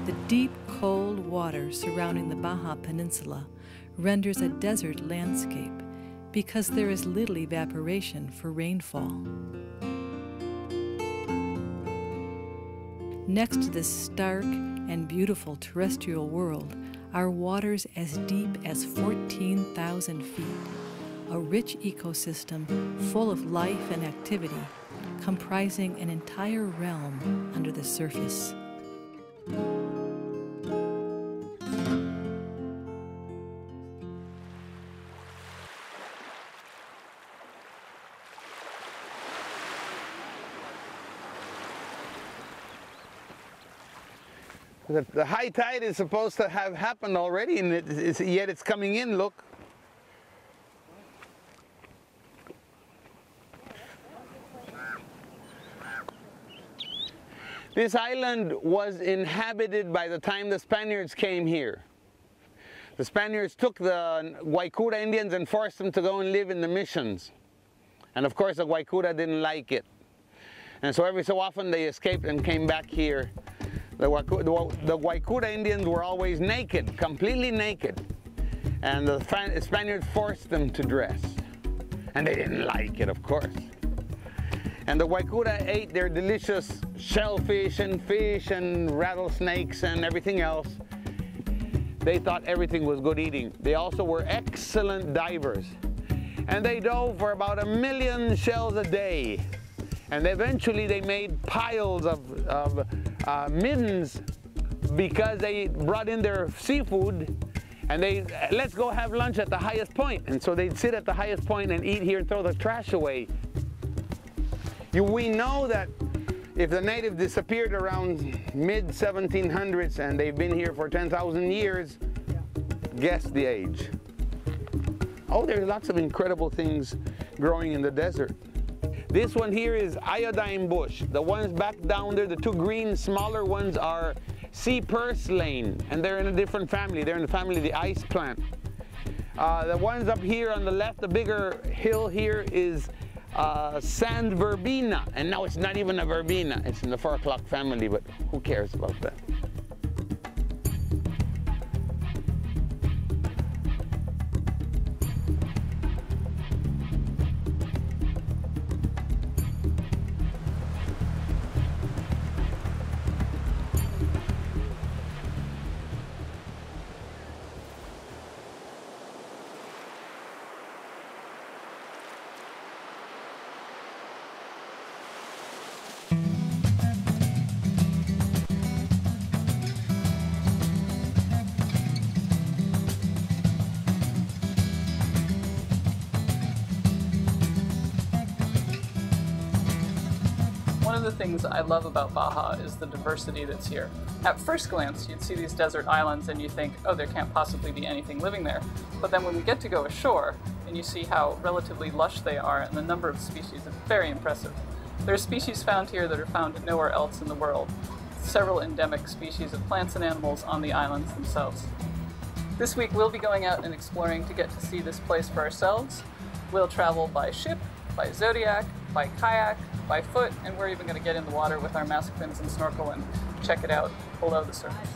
The deep, cold water surrounding the Baja Peninsula renders a desert landscape because there is little evaporation for rainfall. Next to this stark and beautiful terrestrial world are waters as deep as 14,000 feet, a rich ecosystem full of life and activity, comprising an entire realm under the surface. The high tide is supposed to have happened already, and yet it's coming in, look. This island was inhabited by the time the Spaniards came here. The Spaniards took the Guaycura Indians and forced them to go and live in the missions. And of course the Guaycura didn't like it. And so every so often they escaped and came back here. The Guaycura Indians were always naked, completely naked. And the Spaniards forced them to dress. And they didn't like it, of course. And the Guaycura ate their delicious shellfish and fish and rattlesnakes and everything else. They thought everything was good eating. They also were excellent divers. And they dove for about 1 million shells a day. And eventually they made piles of middens because they brought in their seafood and let's go have lunch at the highest point. And so they'd sit at the highest point and eat here and throw the trash away. We know that if the natives disappeared around mid-1700s and they've been here for 10,000 years, guess the age. Oh, there's lots of incredible things growing in the desert. This one here is iodine bush. The ones back down there, the two green smaller ones are sea purslane, and they're in a different family. They're in the family of the ice plant. The ones up here on the left, the bigger hill here is sand verbena, and now it's not even a verbena. It's in the 4 o'clock family, but who cares about that? One of the things I love about Baja is the diversity that's here. At first glance, you'd see these desert islands and you think, oh, there can't possibly be anything living there. But then when we get to go ashore, and you see how relatively lush they are, and the number of species is very impressive. There are species found here that are found nowhere else in the world. Several endemic species of plants and animals on the islands themselves. This week we'll be going out and exploring to get to see this place for ourselves. We'll travel by ship, by Zodiac, by kayak, by foot, and we're even going to get in the water with our mask fins and snorkel and check it out below the surface.